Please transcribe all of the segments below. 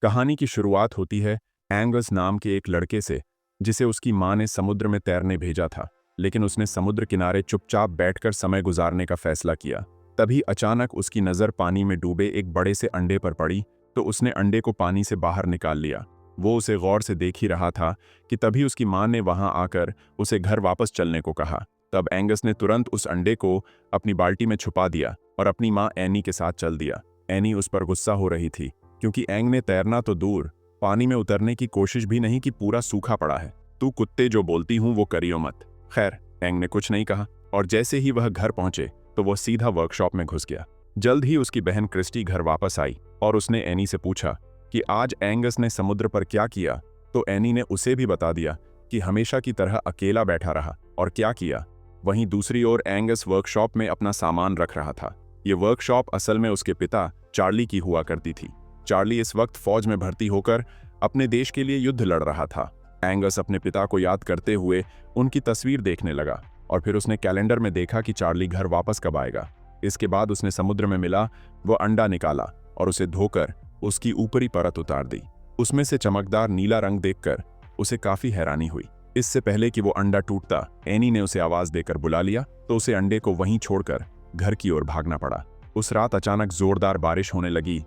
कहानी की शुरुआत होती है एंगस नाम के एक लड़के से, जिसे उसकी मां ने समुद्र में तैरने भेजा था। लेकिन उसने समुद्र किनारे चुपचाप बैठकर समय गुजारने का फैसला किया। तभी अचानक उसकी नज़र पानी में डूबे एक बड़े से अंडे पर पड़ी, तो उसने अंडे को पानी से बाहर निकाल लिया। वो उसे गौर से देख ही रहा था कि तभी उसकी मां ने वहां आकर उसे घर वापस चलने को कहा। तब एंगस ने तुरंत उस अंडे को अपनी बाल्टी में छुपा दिया और अपनी मां एनी के साथ चल दिया। एनी उस पर गुस्सा हो रही थी, क्योंकि एंग ने तैरना तो दूर, पानी में उतरने की कोशिश भी नहीं कि पूरा सूखा पड़ा है। तू कुत्ते जो बोलती हूं वो करियो मत। खैर, एंग ने कुछ नहीं कहा और जैसे ही वह घर पहुंचे तो वह सीधा वर्कशॉप में घुस गया। जल्द ही उसकी बहन क्रिस्टी घर वापस आई और उसने एनी से पूछा कि आज एंगस ने समुद्र पर क्या किया। तो एनी ने उसे भी बता दिया कि हमेशा की तरह अकेला बैठा रहा और क्या किया। वहीं दूसरी ओर एंगस वर्कशॉप में अपना सामान रख रहा था। ये वर्कशॉप असल में उसके पिता चार्ली की हुआ करती थी। चार्ली इस वक्त फौज में भर्ती होकर अपने देश के लिए युद्ध लड़ रहा था। एंगस अपने पिता को याद करते हुए उनकी तस्वीर देखने लगा और फिर उसने कैलेंडर में देखा कि चार्ली घर वापस कब आएगा। इसके बाद उसने समुद्र में मिला वो अंडा निकाला और उसे धोकर उसकी ऊपरी परत उतार दी। उसमें से चमकदार नीला रंग देखकर उसे काफी हैरानी हुई। इससे पहले कि वो अंडा टूटता, एनी ने उसे आवाज देकर बुला लिया, तो उसे अंडे को वहीं छोड़कर घर की ओर भागना पड़ा। उस रात अचानक जोरदार बारिश होने लगी,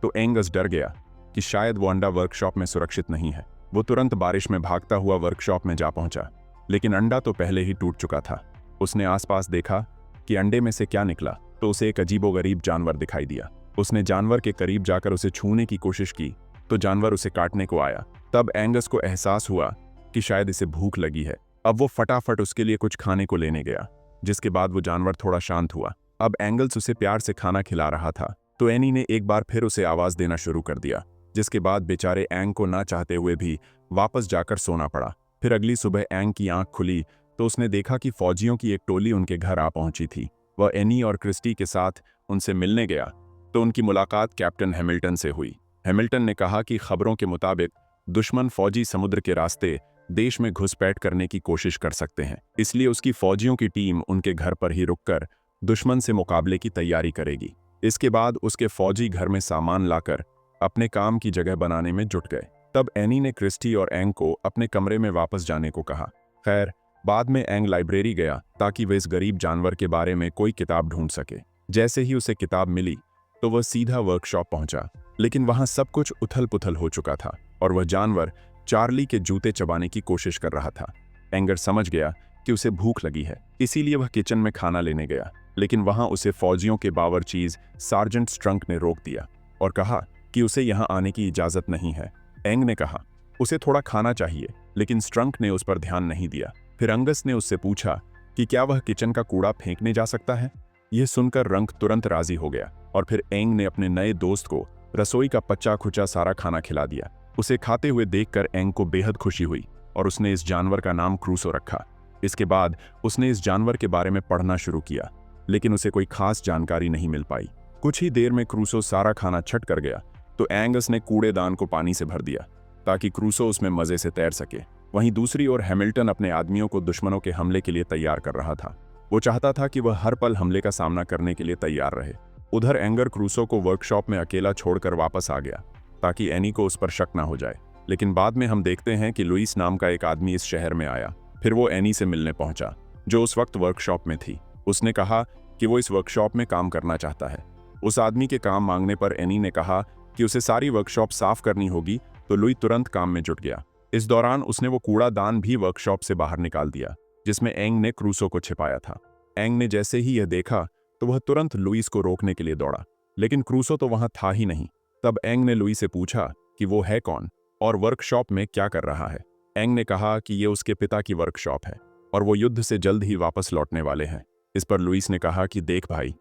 तो एंगस डर गया कि शायद वो अंडा वर्कशॉप में सुरक्षित नहीं है। वो तुरंत बारिश में भागता हुआ वर्कशॉप में जा पहुंचा, लेकिन अंडा तो पहले ही टूट चुका था। उसने आसपास देखा कि अंडे में से क्या निकला, तो उसे एक अजीबोगरीब जानवर दिखाई दिया। उसने जानवर के करीब जाकर उसे छूने की कोशिश की, तो जानवर उसे काटने को आया। तब एंगस को एहसास हुआ कि शायद इसे भूख लगी है। अब वो फटाफट उसके लिए कुछ खाने को लेने गया, जिसके बाद वो जानवर थोड़ा शांत हुआ। अब एंगल्स उसे प्यार से खाना खिला रहा था, तो एनी ने एक बार फिर उसे आवाज देना शुरू कर दिया, जिसके बाद बेचारे एंग को ना चाहते हुए भी वापस जाकर सोना पड़ा। फिर अगली सुबह एंग की आंख खुली तो उसने देखा कि फौजियों की एक टोली उनके घर आ पहुंची थी। वह एनी और क्रिस्टी के साथ उनसे मिलने गया, तो उनकी मुलाकात कैप्टन हैमिल्टन से हुई। हैमिल्टन ने कहा कि खबरों के मुताबिक दुश्मन फौजी समुद्र के रास्ते देश में घुसपैठ करने की कोशिश कर सकते हैं, इसलिए उसकी फौजियों की टीम उनके घर पर ही रुककर दुश्मन से मुकाबले की तैयारी करेगी। इसके बाद उसके फौजी घर में सामान लाकर अपने काम की जगह बनाने में जुट गए। तब एनी ने क्रिस्टी और एंग को अपने कमरे में वापस जाने को कहा। खैर, बाद में एंग लाइब्रेरी गया ताकि वह इस गरीब जानवर के बारे में कोई किताब ढूंढ सके। जैसे ही उसे किताब मिली तो वह सीधा वर्कशॉप पहुंचा, लेकिन वहां सब कुछ उथल पुथल हो चुका था और वह जानवर चार्ली के जूते चबाने की कोशिश कर रहा था। एंगर समझ गया कि उसे भूख लगी है, इसीलिए वह किचन में खाना लेने गया, लेकिन वहां उसे फौजियों के बावर्चीज सार्जेंट स्ट्रंक ने रोक दिया और कहा कि उसे यहां आने की इजाजत नहीं है। एंग ने कहा उसे थोड़ा खाना चाहिए, लेकिन स्ट्रंक ने उस पर ध्यान नहीं दिया। फिर अंगस ने उससे पूछा कि क्या वह किचन का कूड़ा फेंकने जा सकता है। यह सुनकर रंक तुरंत राजी हो गया और फिर एंग ने अपने नए दोस्त को रसोई का पच्चा खुचा सारा खाना खिला दिया। उसे खाते हुए देखकर एंग को बेहद खुशी हुई और उसने इस जानवर का नाम क्रूसो रखा। इसके बाद उसने इस जानवर के बारे में पढ़ना शुरू किया, लेकिन उसे कोई खास जानकारी नहीं मिल पाई। कुछ ही देर में क्रूसो सारा खाना छट कर गया, तो एंगस ने कूड़ेदान को पानी से भर दिया ताकि क्रूसो उसमें मजे से तैर सके। वहीं दूसरी ओर हैमिल्टन अपने आदमियों को दुश्मनों के हमले के लिए तैयार कर रहा था। वो चाहता था कि वह हर पल हमले का सामना करने के लिए तैयार रहे। उधर एंगर क्रूसो को वर्कशॉप में अकेला छोड़कर वापस आ गया ताकि एनी को उस पर शक ना हो जाए। लेकिन बाद में हम देखते हैं कि लुइस नाम का एक आदमी इस शहर में आया। फिर वो एनी से मिलने पहुंचा, जो उस वक्त वर्कशॉप में थी। उसने कहा कि वो इस वर्कशॉप में काम करना चाहता है। उस आदमी के काम मांगने पर एनी ने कहा कि उसे सारी वर्कशॉप साफ करनी होगी, तो लुई तुरंत काम में जुट गया। इस दौरान उसने वो कूड़ादान भी वर्कशॉप से बाहर निकाल दिया, जिसमें एंग ने क्रूसो को छिपाया था। एंग ने जैसे ही यह देखा तो वह तुरंत लुइस को रोकने के लिए दौड़ा, लेकिन क्रूसो तो वहां था ही नहीं। तब एंग ने लुई से पूछा कि वो है कौन और वर्कशॉप में क्या कर रहा है। एंग ने कहा कि ये उसके पिता की वर्कशॉप है और वो युद्ध से जल्द ही वापस लौटने वाले हैं। इस पर लुइस ने कहा कि देख भाई,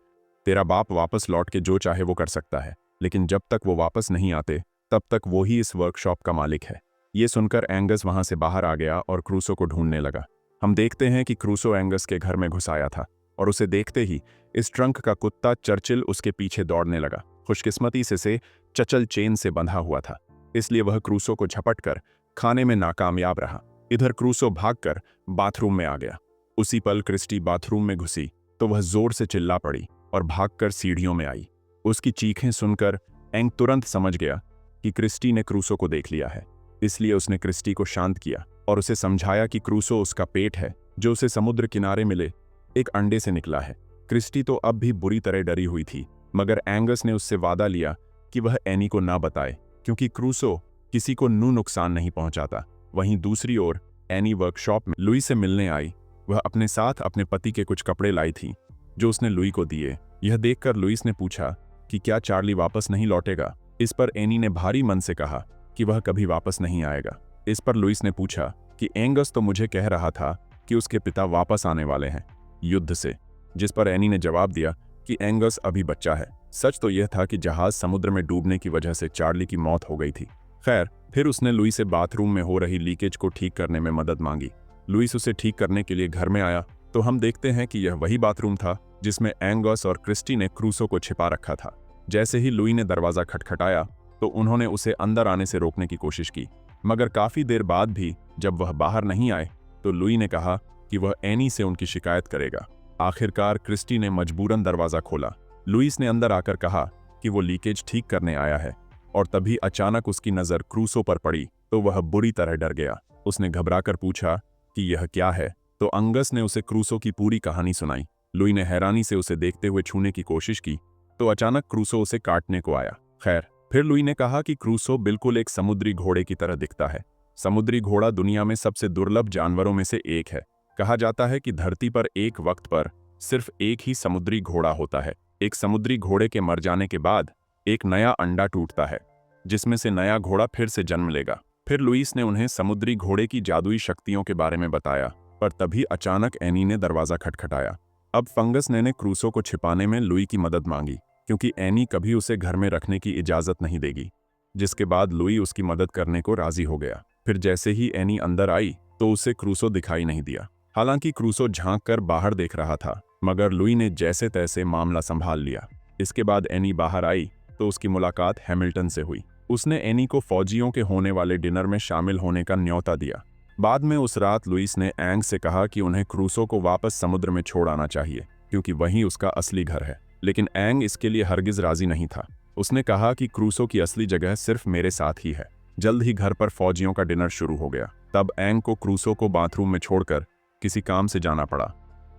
तेरा बाप वापस लौट के जो चाहे वो कर सकता है, लेकिन जब तक वो वापस नहीं आते तब तक वो ही इस वर्कशॉप का मालिक है। ये सुनकर एंगस वहां से बाहर आ गया और क्रूसो को ढूंढने लगा। हम देखते हैं कि क्रूसो एंगस के घर में घुस आया था और उसे देखते ही इस ट्रंक का कुत्ता चर्चिल उसके पीछे दौड़ने लगा। खुशकिस्मती से चचल चेन से बंधा हुआ था, इसलिए वह क्रूसो को झपटकर खाने में नाकामयाब रहा। इधर क्रूसो भागकर बाथरूम में आ गया। उसी पल क्रिस्टी बाथरूम में घुसी तो वह जोर से चिल्ला पड़ी और भागकर सीढ़ियों में आई। उसकी चीखें सुनकर एंग तुरंत समझ गया कि क्रिस्टी ने क्रूसो को देख लिया है। इसलिए उसने क्रिस्टी को शांत किया और उसे समझाया कि क्रूसो उसका पेट है जो उसे समुद्र किनारे मिले एक अंडे से निकला है। क्रिस्टी तो अब भी बुरी तरह डरी हुई थी, मगर एंगस ने उससे वादा लिया कि वह एनी को ना बताए, क्योंकि क्रूसो किसी को नुकसान नहीं पहुंचाता। वहीं दूसरी ओर एनी वर्कशॉप में लुई से मिलने आई। वह अपने साथ अपने पति के कुछ कपड़े लाई थी जो उसने लुई को दिए। यह देखकर लुइस ने पूछा कि क्या चार्ली वापस नहीं लौटेगा। इस पर एनी ने भारी मन से कहा कि वह कभी वापस नहीं आएगा। इस पर लुइस ने पूछा कि एंगस तो मुझे कह रहा था कि उसके पिता वापस आने वाले हैं युद्ध से, जिस पर एनी ने जवाब दिया कि एंगस अभी बच्चा है। सच तो यह था कि जहाज समुद्र में डूबने की वजह से चार्ली की मौत हो गई थी। खैर, फिर उसने लुई से बाथरूम में हो रही लीकेज को ठीक करने में मदद मांगी। लुइस उसे ठीक करने के लिए घर में आया तो हम देखते हैं कि यह वही बाथरूम था जिसमें एंगस और क्रिस्टी ने क्रूसो को छिपा रखा था। जैसे ही लुई ने दरवाजा खटखटाया तो उन्होंने उसे अंदर आने से रोकने की कोशिश की, मगर काफी देर बाद भी जब वह बाहर नहीं आए तो लुई ने कहा कि वह एनी से उनकी शिकायत करेगा। आखिरकार क्रिस्टी ने मजबूरन दरवाजा खोला। लुइस ने अंदर आकर कहा कि वो लीकेज ठीक करने आया है, और तभी अचानक उसकी नजर क्रूसो पर पड़ी तो वह बुरी तरह डर गया। उसने घबराकर पूछा कि यह क्या है, तो अंगस ने उसे क्रूसो की पूरी कहानी सुनाई। लुई ने हैरानी से उसे देखते हुए छूने की कोशिश की तो अचानक क्रूसो उसे काटने को आया। खैर, फिर लुई ने कहा कि क्रूसो बिल्कुल एक समुद्री घोड़े की तरह दिखता है। समुद्री घोड़ा दुनिया में सबसे दुर्लभ जानवरों में से एक है। कहा जाता है कि धरती पर एक वक्त पर सिर्फ एक ही समुद्री घोड़ा होता है। एक समुद्री घोड़े के मर जाने के बाद एक नया अंडा टूटता है जिसमें से नया घोड़ा फिर से जन्म लेगा। फिर लुइस ने उन्हें समुद्री घोड़े की जादुई शक्तियों के बारे में बताया, पर तभी अचानक एनी ने दरवाजा खटखटाया। अब फंगस ने क्रूसो को छिपाने में लुई की मदद मांगी, क्योंकि एनी कभी उसे घर में रखने की इजाजत नहीं देगी, जिसके बाद लुई उसकी मदद करने को राजी हो गया। फिर जैसे ही एनी अंदर आई तो उसे क्रूसो दिखाई नहीं दिया। हालांकि क्रूसो झांक कर बाहर देख रहा था, मगर लुई ने जैसे तैसे मामला संभाल लिया। इसके बाद एनी बाहर आई तो उसकी मुलाकात हैमिल्टन से हुई। उसने एनी को फौजियों के होने वाले डिनर में शामिल होने का न्योता दिया। बाद में उस रात लुइस ने एंग से कहा कि उन्हें क्रूसो को वापस समुद्र में छोड़ आना चाहिए, क्योंकि वहीं उसका असली घर है। लेकिन एंग इसके लिए हरगिज राजी नहीं था। उसने कहा कि क्रूसो की असली जगह सिर्फ मेरे साथ ही है। जल्द ही घर पर फौजियों का डिनर शुरू हो गया। तब एंग को क्रूसो को बाथरूम में छोड़कर किसी काम से जाना पड़ा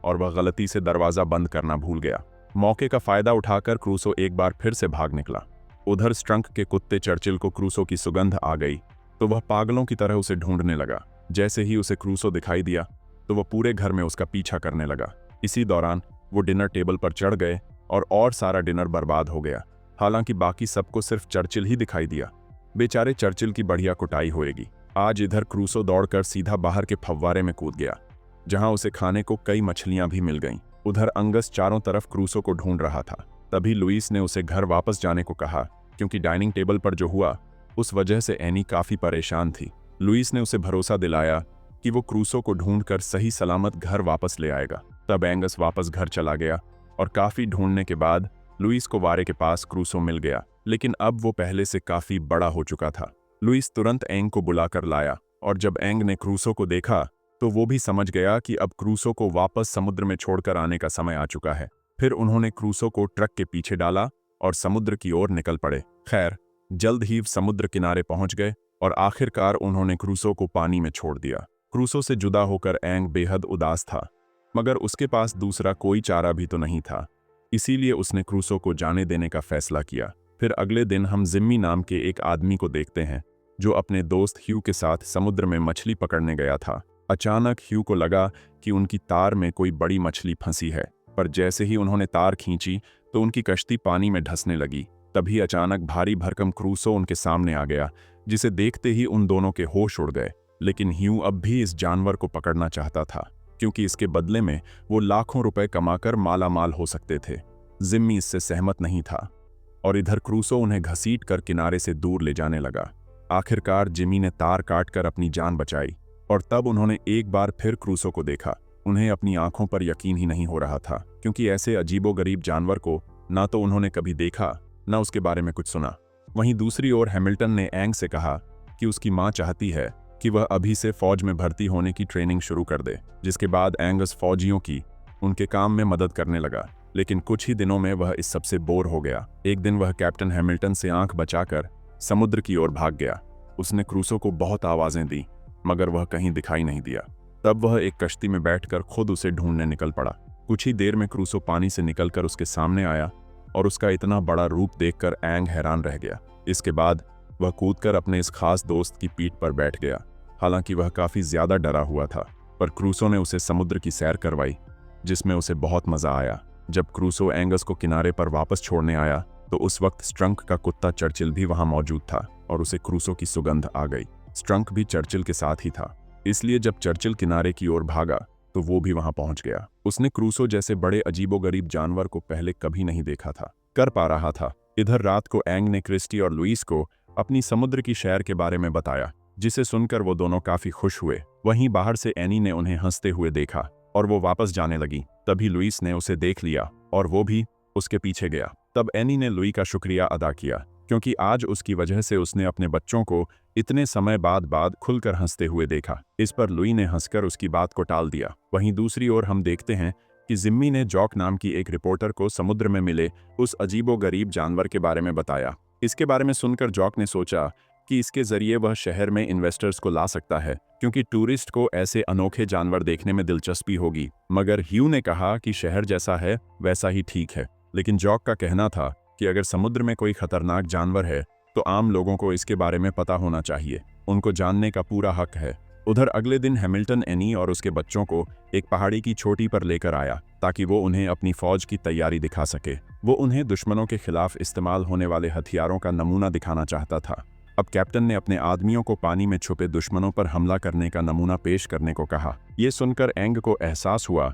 और वह गलती से दरवाजा बंद करना भूल गया। मौके का फायदा उठाकर क्रूसो एक बार फिर से भाग निकला। उधर स्ट्रंक के कुत्ते चर्चिल को क्रूसो की सुगंध आ गई तो वह पागलों की तरह उसे ढूंढने लगा। जैसे ही उसे क्रूसो दिखाई दिया तो वह पूरे घर में उसका पीछा करने लगा। इसी दौरान वो डिनर टेबल पर चढ़ गए और सारा डिनर बर्बाद हो गया। हालांकि बाकी सबको सिर्फ चर्चिल ही दिखाई दिया। बेचारे चर्चिल की बढ़िया कुटाई होएगी। आज इधर क्रूसो दौड़कर सीधा बाहर के फव्वारे में कूद गया, जहां उसे खाने को कई मछलियां भी मिल गईं। उधर अंगस चारों तरफ क्रूसो को ढूंढ रहा था। तभी लुइस ने उसे घर वापस जाने को कहा, क्योंकि डाइनिंग टेबल पर जो हुआ उस वजह से एनी काफी परेशान थी। लुइस ने उसे भरोसा दिलाया कि वो क्रूसो को ढूंढकर सही सलामत घर वापस ले आएगा। तब एंगस वापस घर चला गया और काफी ढूंढने के बाद लुइस को वारे के पास क्रूसो मिल गया, लेकिन अब वो पहले से काफी बड़ा हो चुका था। लुइस तुरंत एंग को बुलाकर लाया और जब एंग ने क्रूसो को देखा तो वो भी समझ गया कि अब क्रूसो को वापस समुद्र में छोड़कर आने का समय आ चुका है। फिर उन्होंने क्रूसो को ट्रक के पीछे डाला और समुद्र की ओर निकल पड़े। खैर, जल्द ही समुद्र किनारे पहुंच गए और आखिरकार उन्होंने क्रूसो को पानी में छोड़ दिया। क्रूसो से जुदा होकर एंग बेहद उदास था, मगर उसके पास दूसरा कोई चारा भी तो नहीं था। इसीलिए उसने क्रूसो को जाने देने का फैसला किया। फिर अगले दिन हम जिम्मी नाम के एक आदमी को देखते हैं जो अपने दोस्त ह्यू के साथ समुद्र में मछली पकड़ने गया था। अचानक ह्यू को लगा कि उनकी तार में कोई बड़ी मछली फंसी है, पर जैसे ही उन्होंने तार खींची तो उनकी कश्ती पानी में धंसने लगी। तभी अचानक भारी भरकम क्रूसो उनके सामने आ गया, जिसे देखते ही उन दोनों के होश उड़ गए। लेकिन ह्यू अब भी इस जानवर को पकड़ना चाहता था, क्योंकि इसके बदले में वो लाखों रुपए कमाकर मालामाल हो सकते थे। जिम्मी इससे सहमत नहीं था और इधर क्रूसो उन्हें घसीट कर किनारे से दूर ले जाने लगा। आखिरकार जिम्मी ने तार काटकर अपनी जान बचाई और तब उन्होंने एक बार फिर क्रूसो को देखा। उन्हें अपनी आंखों पर यकीन ही नहीं हो रहा था, क्योंकि ऐसे अजीबोगरीब जानवर को ना तो उन्होंने कभी देखा ना उसके बारे में कुछ सुना। वहीं दूसरी ओर हैमिल्टन ने एंग से कहा कि उसकी मां चाहती है कि वह अभी से फौज में भर्ती होने की ट्रेनिंग शुरू कर दे, जिसके बाद एंगस फौजियों की उनके काम में मदद करने लगा। लेकिन कुछ ही दिनों में वह इस सबसे बोर हो गया। एक दिन वह कैप्टन हैमिल्टन से आंख बचाकर समुद्र की ओर भाग गया। उसने क्रूसो को बहुत आवाजें दी, मगर वह कहीं दिखाई नहीं दिया। तब वह एक कश्ती में बैठकर खुद उसे ढूंढने निकल पड़ा। कुछ ही देर में क्रूसो पानी से निकलकर उसके सामने आया और उसका इतना बड़ा रूप देखकर एंग हैरान रह गया। इसके बाद वह कूदकर अपने इस खास दोस्त की पीठ पर बैठ गया। हालांकि वह काफी ज्यादा डरा हुआ था, पर क्रूसो ने उसे समुद्र की सैर करवाई, जिसमें उसे बहुत मजा आया। जब क्रूसो एंगस को किनारे पर वापस छोड़ने आया तो उस वक्त स्ट्रंक का कुत्ता चर्चिल भी वहां मौजूद था और उसे क्रूसो की सुगंध आ गई। स्ट्रंक भी चर्चिल के साथ ही था, इसलिए जब चर्चिल किनारे की ओर भागा तो वो भी वहां पहुंच गया। उसने क्रूसो जैसे बड़े अजीबोगरीब जानवर को पहले कभी नहीं देखा था, कर पा रहा था। इधर रात को एंग ने क्रिस्टी और लुइस को अपनी समुद्र की सैर के बारे में बताया, जिसे सुनकर वो दोनों काफी खुश हुए। वहीं बाहर से एनी ने उन्हें हंसते हुए देखा और वो वापस जाने लगी। तभी लुइस ने उसे देख लिया और वो भी उसके पीछे गया। तब एनी ने लुई का शुक्रिया अदा किया, क्योंकि आज उसकी वजह से उसने अपने बच्चों को इतने समय बाद खुलकर हंसते हुए देखा। इस पर लुई ने हंसकर उसकी बात को टाल दिया। वहीं दूसरी ओर हम देखते हैं कि जिम्मी ने जॉक नाम की एक रिपोर्टर को समुद्र में मिले उस अजीबोगरीब जानवर के बारे में बताया। इसके बारे में सुनकर जॉक ने सोचा कि इसके जरिए वह शहर में इन्वेस्टर्स को ला सकता है, क्योंकि टूरिस्ट को ऐसे अनोखे जानवर देखने में दिलचस्पी होगी। मगर ह्यू ने कहा कि शहर जैसा है वैसा ही ठीक है, लेकिन जॉक का कहना था कि अगर समुद्र में कोई खतरनाक जानवर है तो आम लोगों को इसके बारे में पता होना चाहिए, उनको जानने का पूरा हक है। उधर अगले दिन हैमिल्टन एनी और उसके बच्चों को एक पहाड़ी की चोटी पर लेकर आया ताकि वो उन्हें अपनी फौज की तैयारी दिखा सके। वो उन्हें दुश्मनों के खिलाफ इस्तेमाल होने वाले हथियारों का नमूना दिखाना चाहता था। अब कैप्टन ने अपने आदमियों को पानी में छुपे दुश्मनों पर हमला करने का नमूना पेश करने को कहा। ये सुनकर एंग को एहसास हुआ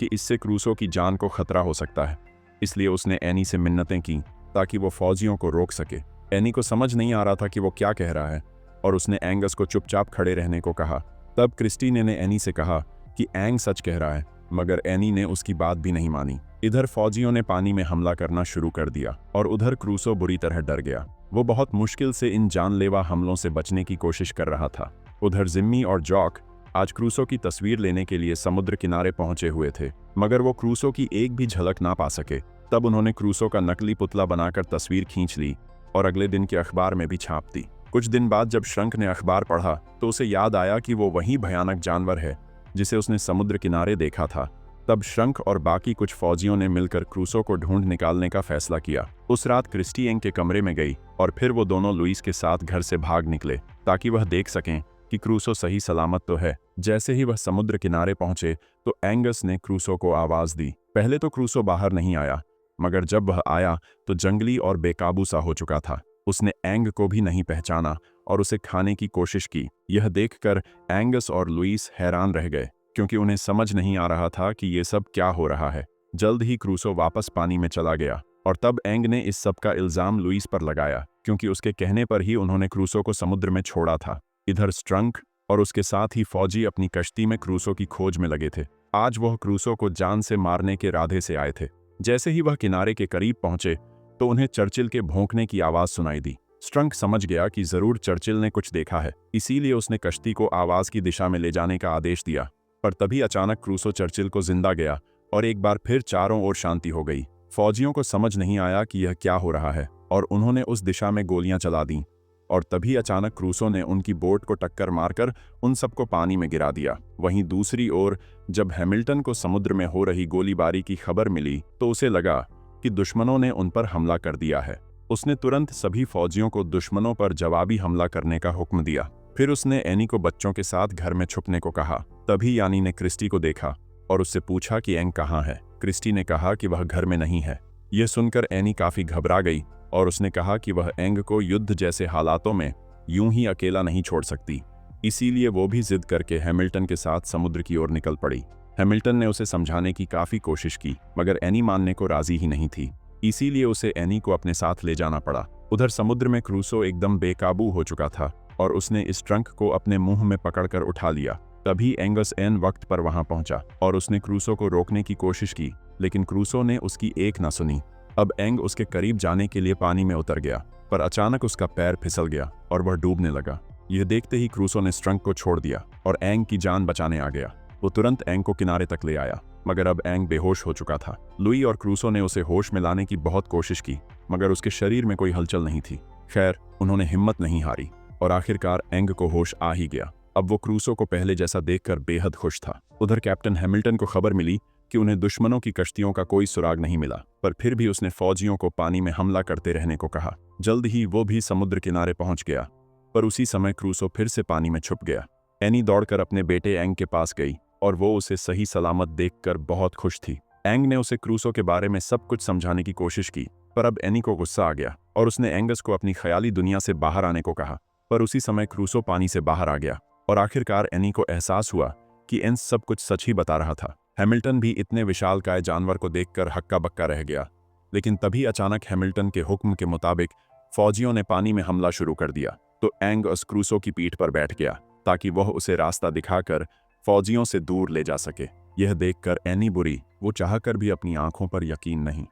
कि इससे क्रूसो की जान को खतरा हो सकता है, इसलिए उसने एनी से मिन्नतें की ताकि वो फौजियों को रोक सके। एनी को समझ नहीं आ रहा था कि वो क्या कह रहा है और उसने एंगस को चुपचाप खड़े रहने को कहा। तब क्रिस्टीने ने एनी से कहा कि एंग सच कह रहा है, मगर एनी ने उसकी बात भी नहीं मानी। इधर फौजियों ने पानी में हमला करना शुरू कर दिया और उधर क्रूसो बुरी तरह डर गया। वो बहुत मुश्किल से इन जानलेवा हमलों से बचने की कोशिश कर रहा था। उधर जिम्मी और जॉक आज क्रूसो की तस्वीर लेने के लिए समुद्र किनारे पहुंचे हुए थे, मगर वो क्रूसो की एक भी झलक ना पा सके। तब उन्होंने क्रूसो का नकली पुतला बनाकर तस्वीर खींच ली और अगले दिन के अखबार में भी छाप दी। कुछ दिन बाद जब श्रंक ने अखबार पढ़ा तो उसे याद आया कि वो वही भयानक जानवर है जिसे उसने समुद्र किनारे देखा था। तब श्रंक और बाकी कुछ फौजियों ने मिलकर क्रूसो को ढूंढ निकालने का फैसला किया। उस रात क्रिस्टी एंग के कमरे में गई और फिर वो दोनों लुइस के साथ घर से भाग निकले ताकि वह देख सकें कि क्रूसो सही सलामत तो है। जैसे ही वह समुद्र किनारे पहुंचे तो एंगस ने क्रूसो को आवाज दी। पहले तो क्रूसो बाहर नहीं आया, मगर जब वह आया तो जंगली और बेकाबू सा हो चुका था। उसने एंग को भी नहीं पहचाना और उसे खाने की कोशिश की। यह देखकर एंगस और लुइस हैरान रह गए, क्योंकि उन्हें समझ नहीं आ रहा था कि ये सब क्या हो रहा है। जल्द ही क्रूसो वापस पानी में चला गया और तब एंग ने इस सब का इल्जाम लुइस पर लगाया, क्योंकि उसके कहने पर ही उन्होंने क्रूसो को समुद्र में छोड़ा था। इधर स्ट्रंक और उसके साथ ही फौजी अपनी कश्ती में क्रूसो की खोज में लगे थे। आज वह क्रूसो को जान से मारने के इरादे से आए थे। जैसे ही वह किनारे के करीब पहुंचे तो उन्हें चर्चिल के भौंकने की आवाज सुनाई दी। स्ट्रंक समझ गया कि जरूर चर्चिल ने कुछ देखा है, इसीलिए उसने कश्ती को आवाज की दिशा में ले जाने का आदेश दिया। पर तभी अचानक क्रूसो चर्चिल को जिंदा गया और एक बार फिर चारों ओर शांति हो गई। फौजियों को समझ नहीं आया कि यह क्या हो रहा है और उन्होंने उस दिशा में गोलियां चला दी और तभी अचानक क्रूसो ने उनकी बोट को टक्कर मारकर उन सबको पानी में गिरा दिया। वहीं दूसरी ओर जब हैमिल्टन को समुद्र में हो रही गोलीबारी की खबर मिली तो उसे लगा कि दुश्मनों ने उन पर हमला कर दिया है। उसने तुरंत सभी फौजियों को दुश्मनों पर जवाबी हमला करने का हुक्म दिया। फिर उसने एनी को बच्चों के साथ घर में छुपने को कहा। तभी यानी ने क्रिस्टी को देखा और उससे पूछा कि एंग कहाँ है। क्रिस्टी ने कहा कि वह घर में नहीं है। यह सुनकर एनी काफी घबरा गई और उसने कहा कि वह एंग को युद्ध जैसे हालातों में यूं ही अकेला नहीं छोड़ सकती। इसीलिए वो भी जिद करके हैमिल्टन के साथ समुद्र की ओर निकल पड़ी। हैमिल्टन ने उसे समझाने की काफी कोशिश की, मगर एनी मानने को राजी ही नहीं थी। इसीलिए उसे एनी को अपने साथ ले जाना पड़ा। उधर समुद्र में क्रूसो एकदम बेकाबू हो चुका था और उसने इस ट्रंक को अपने मुंह में पकड़कर उठा लिया। तभी एंगस एन वक्त पर वहां पहुंचा और उसने क्रूसो को रोकने की कोशिश की, लेकिन क्रूसो ने उसकी एक न सुनी। अब एंग उसके करीब जाने के लिए पानी में उतर गया, पर अचानक उसका पैर फिसल गया और वह डूबने लगा। यह देखते ही क्रूसो ने स्ट्रंक को छोड़ दिया और एंग की जान बचाने आ गया। वो तुरंत एंग को किनारे तक ले आया, मगर अब एंग बेहोश हो चुका था। लुई और क्रूसो ने उसे होश में लाने की बहुत कोशिश की, मगर उसके शरीर में कोई हलचल नहीं थी। खैर, उन्होंने हिम्मत नहीं हारी और आखिरकार एंग को होश आ ही गया। अब वो क्रूसो को पहले जैसा देखकर बेहद खुश था। उधर कैप्टन हैमिल्टन को खबर मिली कि उन्हें दुश्मनों की कश्तियों का कोई सुराग नहीं मिला, पर फिर भी उसने फौजियों को पानी में हमला करते रहने को कहा। जल्द ही वो भी समुद्र किनारे पहुंच गया, पर उसी समय क्रूसो फिर से पानी में छुप गया। एनी दौड़कर अपने बेटे एंग के पास गई और वो उसे सही सलामत देखकर बहुत खुश थी। एंग ने उसे क्रूसो के बारे में सब कुछ समझाने की कोशिश की, पर अब एनी को गुस्सा आ गया और उसने एंगस को अपनी ख्याली दुनिया से बाहर आने को कहा। पर उसी समय क्रूसो पानी से बाहर आ गया और आखिरकार एनी को एहसास हुआ कि एंस सब कुछ सच ही बता रहा था। हैमिल्टन भी इतने विशालकाय जानवर को देखकर हक्का बक्का रह गया, लेकिन तभी अचानक हैमिल्टन के हुक्म के मुताबिक फौजियों ने पानी में हमला शुरू कर दिया। तो एंग उस क्रूसो की पीठ पर बैठ गया ताकि वह उसे रास्ता दिखाकर फौजियों से दूर ले जा सके। यह देखकर एनी बुरी, वो चाहकर भी अपनी आंखों पर यकीन नहीं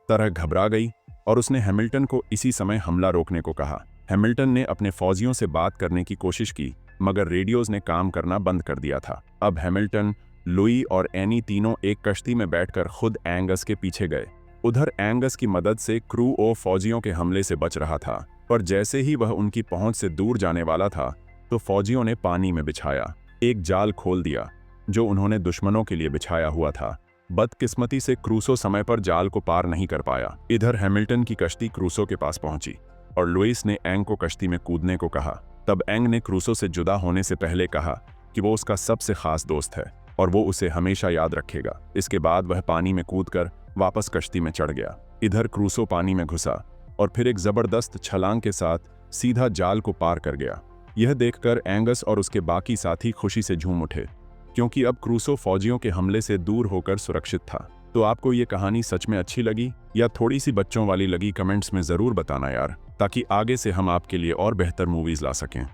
तरह घबरा गई और उसने हैमिल्टन को इसी समय हमला रोकने को कहा। हैमिल्टन ने अपने फौजियों से बात करने की कोशिश की, मगर रेडियोज ने काम करना बंद कर दिया था। अब हैमिल्टन, लुई और एनी तीनों एक कश्ती में बैठकर खुद एंगस के पीछे गए। उधर एंगस की मदद से क्रू फौजियों के हमले से बच रहा था, पर जैसे ही वह उनकी पहुंच से दूर जाने वाला था तो फौजियों ने पानी में बिछाया एक जाल खोल दिया जो उन्होंने दुश्मनों के लिए बिछाया हुआ था। बदकिस्मती से क्रूसो समय पर जाल को पार नहीं कर पाया। इधर हैमिल्टन की कश्ती क्रूसो के पास पहुंची और लुइस ने एंग को कश्ती में कूदने को कहा। तब एंग ने क्रूसो से जुदा होने से पहले कहा कि वो उसका सबसे खास दोस्त है और वो उसे हमेशा याद रखेगा। इसके बाद वह पानी में कूदकर वापस कश्ती में चढ़ गया। इधर क्रूसो पानी में घुसा और फिर एक जबरदस्त छलांग के साथ सीधा जाल को पार कर गया। यह देखकर एंगस और उसके बाकी साथी खुशी से झूम उठे, क्योंकि अब क्रूसो फौजियों के हमले से दूर होकर सुरक्षित था। तो आपको ये कहानी सच में अच्छी लगी या थोड़ी सी बच्चों वाली लगी, कमेंट्स में ज़रूर बताना यार, ताकि आगे से हम आपके लिए और बेहतर मूवीज़ ला सकें।